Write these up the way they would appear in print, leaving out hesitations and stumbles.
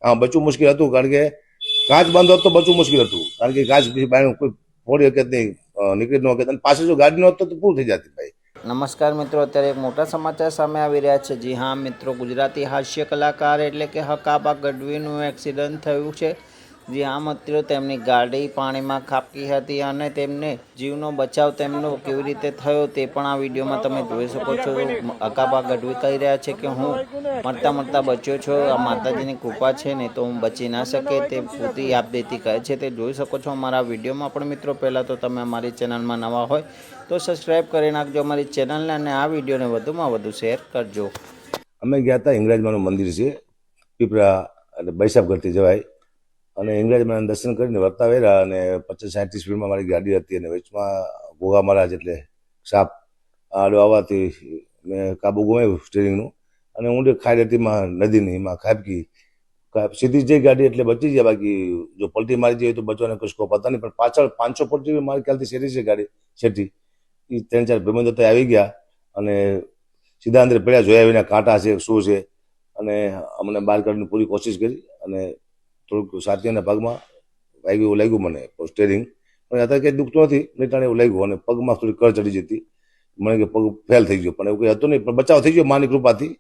હા, બચવું મુશ્કેલ હતું કારણ કે કાચ બંધ હોત તો બચવું મુશ્કેલ હતું કારણ કે કાચ પછી બહાર કોઈ ફોડી વખત નહીં નીકળી ન વખત અને પાછળ જો ગાડી ન હોત તો પૂરું થઈ જતી ભાઈ. નમસ્કાર મિત્રો, અત્યારે એક મોટા સમાચાર સામે આવી રહ્યા છે. જી હા મિત્રો, ગુજરાતી હાસ્ય કલાકાર એટલે કે હકાબા ગઢવીનું એક્સિડન્ટ થયું છે. જી હા મિત્રો, તેમની ગાડી પાણીમાં ખાબકી હતી અને તેમને જીવનો બચાવ તેમનો કેવી રીતે થયો તે પણ આ વિડીયોમાં તમે જોઈ શકો છો. હકાબા ગઢવી કહી રહ્યા છે કે હું મરતા બચ્યો છો, આ માતાજીની કૃપા છે ને તો હું બચી ના શકે, તે પૂરી આપદેતી કહે છે. તે જોઈ શકો છો અમારા વિડીયોમાં. પણ મિત્રો, પહેલાં તો તમે અમારી ચેનલમાં નવા હોય તો સબસ્ક્રાઈબ કરી નાખજો અમારી ચેનલને અને આ વિડીયોને વધુમાં વધુ શેર કરજો. અમે ગયા હતા હિંગળાજમાનું મંદિર છે પીપળા એટલે બૈસાબગઢથી જવાય અને હિંગળાજમાના દર્શન કરીને વર્તા વેરા અને 50-60 સ્પીડમાં મારી ગાડી હતી અને વચમાં ગોગા મહારાજ એટલે સાપ આડો આવવાથી મેં કાબુ ગુમાવ્યું સ્ટીરિંગનું અને ઊંડે ખાઈ હતીમાં નદીની એમાં ખાબકી સીધી જઈ ગાડી એટલે બચી ગયા. બાકી જો પલટી મારી જઈએ તો બચવાને કોઈ સ્કોપ હતા નહીં. પણ પાછળ 500 ફૂટ જેવી મારી ખ્યાલથી શેરી છે ગાડી શેઠી. એ 3-4 ભાઈબંધો તો આવી ગયા અને સીધા અંદર પડ્યા. જોયા વિના કાંટા છે શું છે અને અમને બહાર કાઢવાની પૂરી કોશિશ કરી અને થોડુંક સાથીઓના પગમાં વાગ્યું લાગ્યું મને સ્ટેરિંગ. પણ અત્યારે કંઈ દુખતું નથી, નહીં ટાણે એવું લાગ્યું અને પગમાં થોડી કળ ચડી જતી. મને કે પગ ફેલ થઈ ગયો પણ એવું કંઈ હતું નહીં. પણ બચાવ થઈ ગયો માની કૃપાથી.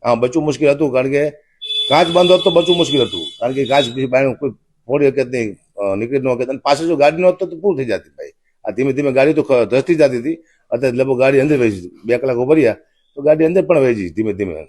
હા, બચવું મુશ્કેલ હતું કારણ કે કાચ બંધ હોત તો બચવું મુશ્કેલ હતું કારણ કે કાચ પછી બહાર કોઈ ફોડી વખત નહીં નીકળી ન વખત અને પાછળ જો ગાડી ન હોત તો પૂરું થઈ જતી ભાઈ. આ ધીમે ધીમે ગાડી તો ધસતી જતી હતી. અત્યારે લગભગ ગાડી અંદર વહી 2 કલાક ઉભર્યા તો ગાડી અંદર પણ વહી જઈ ધીમે ધીમે.